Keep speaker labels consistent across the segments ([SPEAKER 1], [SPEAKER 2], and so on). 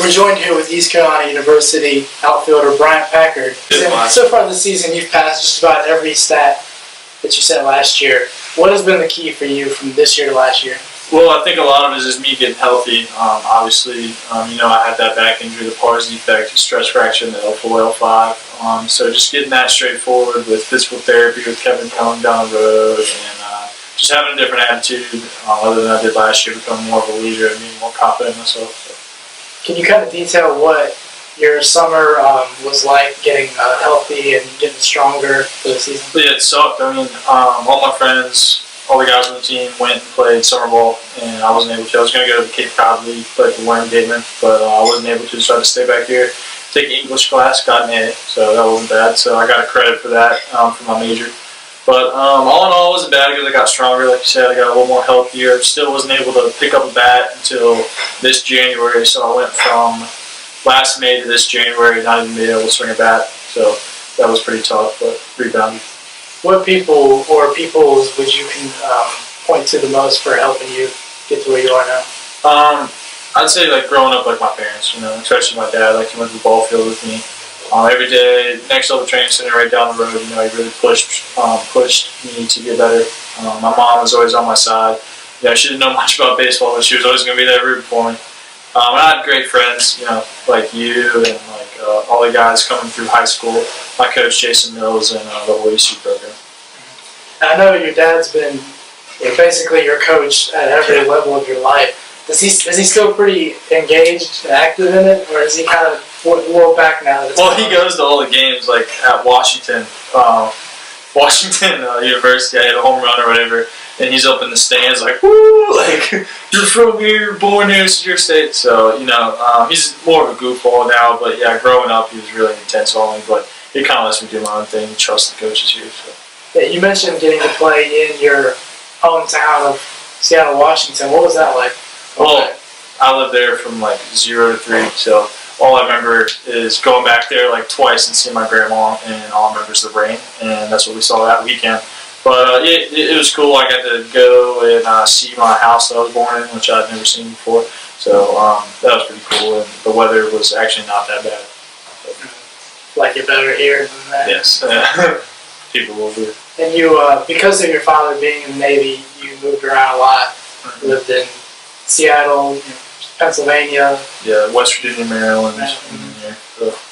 [SPEAKER 1] We're joined here with East Carolina University outfielder Bryant Packard. So far this season, you've passed just about every stat that you set last year. What has been the key for you from this year to last year?
[SPEAKER 2] Well, I think a lot of it is just me getting healthy. Obviously, I had that back injury, the pars defect, stress fracture in the L4, L5. So just getting that straightforward with physical therapy with Kevin Young down the road and just having a different attitude other than I did last year, becoming more of a leader and being more confident in myself.
[SPEAKER 1] Can you kind of detail what your summer was like getting healthy and getting stronger for the season?
[SPEAKER 2] Yeah, it sucked. I mean, all my friends, all the guys on the team went and played summer ball, and I wasn't able to. I was going to go to the Cape Cod League, play for Warren Gateman, but I wasn't able to, so I had to stay back here, take an English class, got an A, so that wasn't bad. So I got a credit for that for my major. But all in all, it wasn't bad because I got stronger. Like you said, I got a little more healthier. Still wasn't able to pick up a bat until this January, so I went from last May to this January, not even being able to swing a bat. So that was pretty tough, but rebounded.
[SPEAKER 1] What people or peoples would you point to the most for helping you get to where you are now?
[SPEAKER 2] I'd say like growing up like my parents, especially my dad. Like he went to the ball field with me every day, next to the training center right down the road. He really pushed me to get better. My mom was always on my side. She didn't know much about baseball, but she was always going to be there rooting for me. And I had great friends, like you and like all the guys coming through high school. My coach Jason Mills and the whole ECU program.
[SPEAKER 1] I know your dad's been basically your coach at every level of your life. Is he still pretty engaged and active in it, or is he kind of a little back now?
[SPEAKER 2] Well, he goes to all the games, like at Washington University. I hit a home run or whatever, and he's up in the stands like, woo, like, you're from here, you're born here, this is your state. So, he's more of a goofball now, but yeah, growing up, he was really intense on me, but he kind of lets me do my own thing and trust the coaches here. So.
[SPEAKER 1] Yeah, you mentioned getting to play in your hometown of Seattle, Washington. What was that like?
[SPEAKER 2] Well, I lived there from like 0 to 3, so all I remember is going back there like twice and seeing my grandma, and all I remember is the rain, and that's what we saw that weekend. But it was cool. I got to go and see my house that I was born in, which I'd never seen before. So that was pretty cool, and the weather was actually not that bad.
[SPEAKER 1] Like it better here than that?
[SPEAKER 2] Yes, people will do.
[SPEAKER 1] And you, because of your father being in the Navy, you moved around a lot. Mm-hmm. Lived in Seattle, Pennsylvania.
[SPEAKER 2] Yeah, West Virginia, Maryland.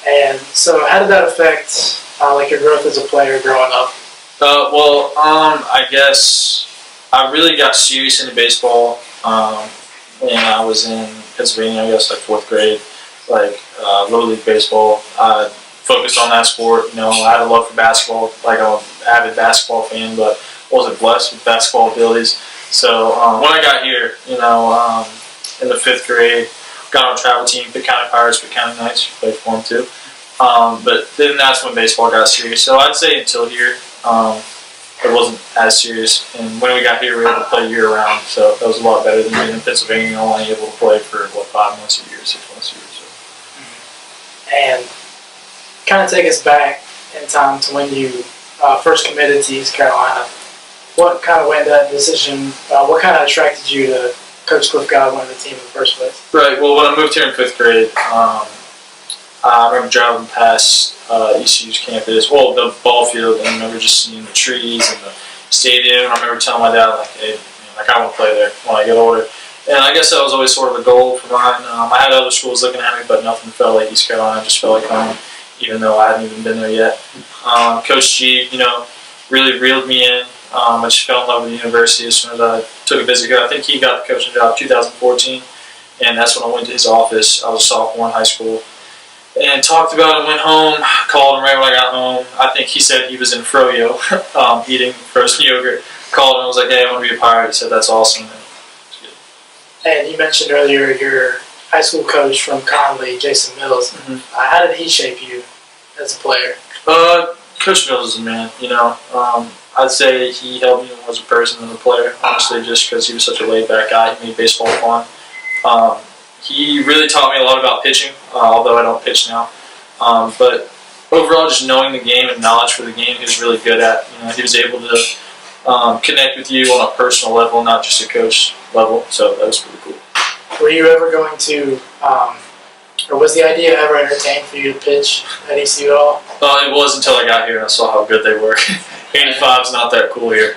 [SPEAKER 1] And so how did that affect your growth as a player growing up?
[SPEAKER 2] I guess I really got serious into baseball when I was in Pennsylvania, I guess like 4th grade, Little League Baseball. I focused on that sport. I had a love for basketball, like I'm an avid basketball fan, but wasn't blessed with basketball abilities. So when I got here, in the 5th grade, got on a travel team, Pitt County Pirates, Pitt County Knights, played for them too. But then that's when baseball got serious. So I'd say until here, it wasn't as serious. And when we got here, we were able to play year-round. So that was a lot better than being in Pennsylvania, only able to play for 5 months a year, 6 months a year. So.
[SPEAKER 1] And kind of take us back in time to when you first committed to East Carolina. What kind of went that decision? What kind of attracted you to Coach Cliff Godwin and the team in the first place?
[SPEAKER 2] Right. Well, when I moved here in 5th grade, I remember driving past ECU's campus, the ball field, and I remember just seeing the trees and the stadium. I remember telling my dad, hey, I want to play there when I get older. And I guess that was always sort of a goal for mine. I had other schools looking at me, but nothing felt like East Carolina. I just felt like home, even though I hadn't even been there yet. Coach G, really reeled me in. I just fell in love with the university as soon as I took a visit here. I think he got the coaching job in 2014, and that's when I went to his office. I was a sophomore in high school. And talked about it, went home, called him right when I got home. I think he said he was in Froyo, eating frozen yogurt. Called him and was like, hey, I want to be a Pirate. He said, that's awesome.
[SPEAKER 1] And you mentioned earlier your high school coach from Conley, Jason Mills. Mm-hmm. How did he shape you as a player?
[SPEAKER 2] Coach Mills is a man, I'd say he helped me more as a person than a player, honestly, just because he was such a laid-back guy. He made baseball fun. He really taught me a lot about pitching, although I don't pitch now. But overall, just knowing the game and knowledge for the game, he was really good at. He was able to connect with you on a personal level, not just a coach level. So that was pretty cool.
[SPEAKER 1] Were you ever going to or was the idea ever entertained for you to pitch at ECU at all?
[SPEAKER 2] It was until I got here and I saw how good they were. 85 is not that cool here.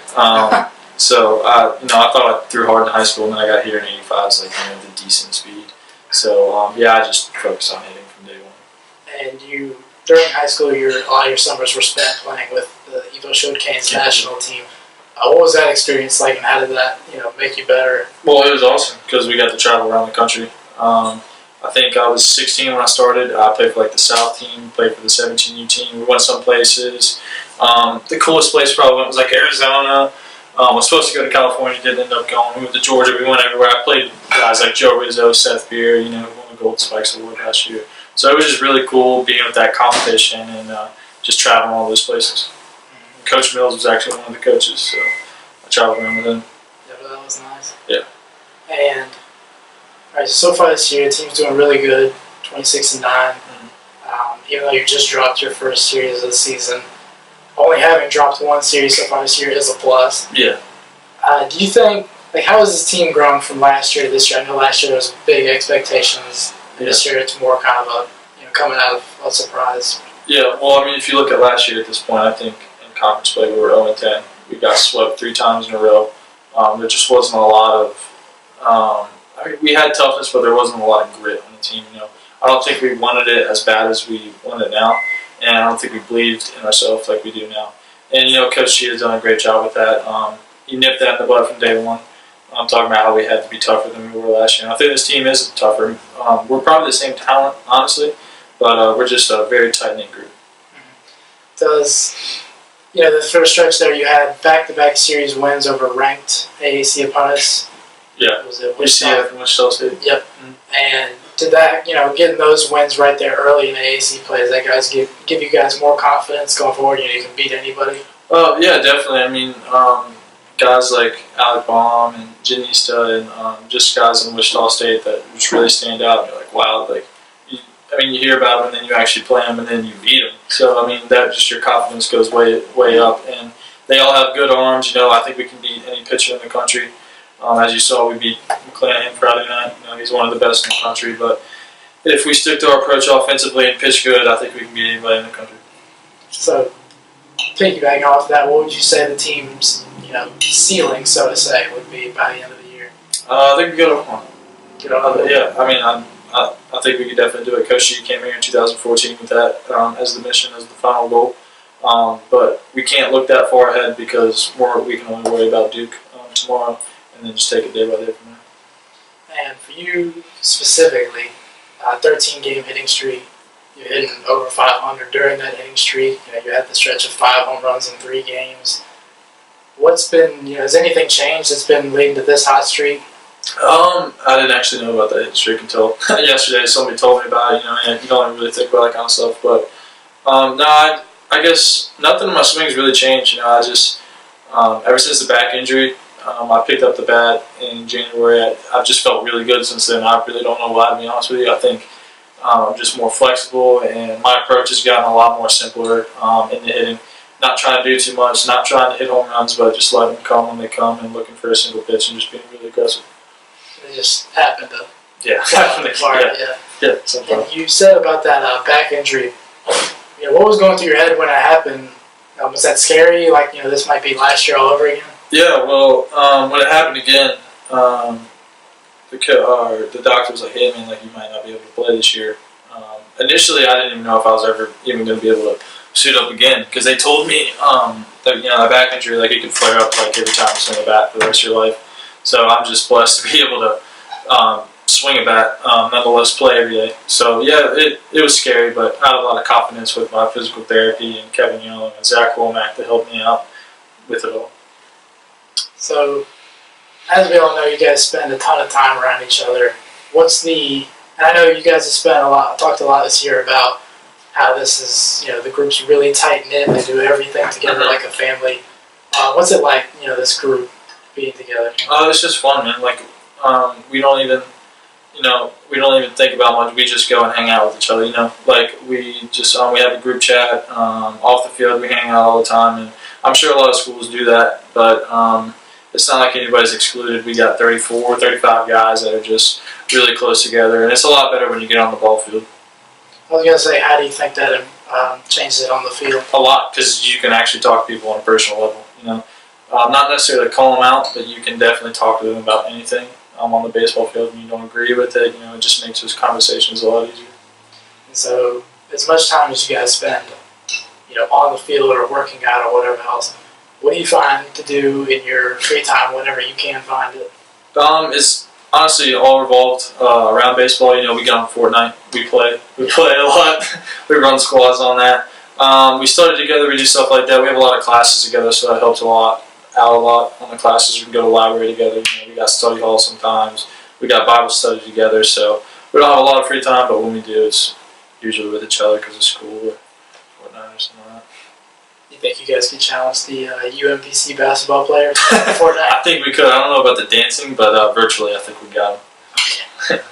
[SPEAKER 2] So I thought I threw hard in high school, and then I got here, and 85 is like the decent speed. So I just focused on hitting from day one.
[SPEAKER 1] And you, during high school, a lot of your summers were spent playing with the Evo Showed Canes national team. What was that experience like, and how did that make you better?
[SPEAKER 2] Well, it was awesome because we got to travel around the country. I think I was 16 when I started. I played for the South team, played for the 17U team. We went some places. The coolest place probably was Arizona. I was supposed to go to California, didn't end up going. We went to Georgia. We went everywhere. I played guys like Joe Rizzo, Seth Beer, who won the Gold Spikes Award last year. So it was just really cool being with that competition and just traveling all those places. Coach Mills was actually one of the coaches, so I traveled around with him.
[SPEAKER 1] Yeah, but that was nice.
[SPEAKER 2] Yeah.
[SPEAKER 1] And all right, so far this year, the team's doing really good, 26-9. Even though you just dropped your first series of the season, only having dropped one series so far this year is a plus.
[SPEAKER 2] Yeah.
[SPEAKER 1] Do you think, how has this team grown from last year to this year? I know last year there was big expectations. This year it's more kind of coming out of a surprise.
[SPEAKER 2] Yeah, well, if you look at last year at this point, I think in conference play we were 0-10. We got swept 3 times in a row. There just wasn't a lot of. We had toughness, but there wasn't a lot of grit on the team. I don't think we wanted it as bad as we want it now, and I don't think we believed in ourselves like we do now. And Coach G has done a great job with that. He nipped that in the bud from day one. I'm talking about how we had to be tougher than we were last year. And I think this team is tougher. We're probably the same talent, honestly, but we're just a very tight-knit group.
[SPEAKER 1] Does the first stretch there, you had back-to-back series wins over ranked AAC opponents?
[SPEAKER 2] Yeah.
[SPEAKER 1] Was it
[SPEAKER 2] Wichita from Wichita State?
[SPEAKER 1] Yep. Mm-hmm. And did that, getting those wins right there early in AAC play, does that guys give you guys more confidence going forward? You can beat anybody?
[SPEAKER 2] Yeah, definitely. Guys like Alec Baum and Janista and just guys in Wichita State that just really stand out. You're like, wow, you hear about them and then you actually play them and then you beat them. So, that just your confidence goes way up. And they all have good arms. I think we can beat any pitcher in the country. As you saw, we beat McClanahan Friday night. He's one of the best in the country. But if we stick to our approach offensively and pitch good, I think we can beat anybody in the country.
[SPEAKER 1] So, piggybacking off that, what would you say the team's ceiling, so to say, would be by the end of the year?
[SPEAKER 2] I think we go to one.
[SPEAKER 1] Yeah,
[SPEAKER 2] I think we could definitely do it. Coach G came here in 2014 with that as the mission, as the final goal. But we can't look that far ahead because we can only worry about Duke tomorrow and then just take it day by day from there.
[SPEAKER 1] And for you specifically, 13-game hitting streak, you're hitting over 500 during that hitting streak. You had the stretch of 5 home runs in 3 games. What's been, has anything changed that's been leading to this hot streak?
[SPEAKER 2] I didn't actually know about that hit streak until yesterday. Somebody told me about it. And you don't really think about that kind of stuff. But I guess nothing in my swing's really changed. I just ever since the back injury, I picked up the bat in January. I've just felt really good since then. I really don't know why, to be honest with you. I think I'm just more flexible, and my approach has gotten a lot more simpler in the hitting. Not trying to do too much, not trying to hit home runs, but just letting them come when they come and looking for a single pitch and just being really aggressive.
[SPEAKER 1] It just happened to.
[SPEAKER 2] Yeah,
[SPEAKER 1] Yeah. And you said about that back injury. What was going through your head when it happened? Was that scary? This might be last year all over again?
[SPEAKER 2] Yeah, well, when it happened again, the doctor was like, hey, man, you might not be able to play this year. Initially, I didn't even know if I was ever even going to be able to suit up again because they told me that, that back injury, it could flare up every time you swing a bat for the rest of your life. So I'm just blessed to be able to swing a bat, nonetheless play every day. So, yeah, it was scary, but I had a lot of confidence with my physical therapy and Kevin Young and Zach Womack to help me out with it all.
[SPEAKER 1] So, as we all know, you guys spend a ton of time around each other. And I know you guys have talked a lot this year about how this is, the group's really tight-knit, they do everything together like a family. What's it like, this group being together?
[SPEAKER 2] It's just fun, man. We don't even think about much. We just go and hang out with each other, we just, we have a group chat, off the field we hang out all the time, and I'm sure a lot of schools do that, but it's not like anybody's excluded. We got 34, 35 guys that are just really close together, and it's a lot better when you get on the ball field.
[SPEAKER 1] I was gonna say, how do you think that changes it on the field?
[SPEAKER 2] A lot, because you can actually talk to people on a personal level. Not necessarily call them out, but you can definitely talk to them about anything on the baseball field, and you don't agree with it. It just makes those conversations a lot easier.
[SPEAKER 1] And so, as much time as you guys spend, on the field or working out or whatever else, what do you find to do in your free time whenever you can find it?
[SPEAKER 2] It's honestly all revolved around baseball. We get on Fortnite. We play a lot. We run squads on that. We study together. We do stuff like that. We have a lot of classes together, so that helps out a lot on the classes. We can go to the library together. We got study hall sometimes. We got Bible study together. So we don't have a lot of free time, but when we do, it's usually with each other because of school or Fortnite or something like that.
[SPEAKER 1] You think you guys could challenge the UMBC basketball players for Fortnite?
[SPEAKER 2] I think we could. I don't know about the dancing, but virtually I think we got them.
[SPEAKER 1] Okay.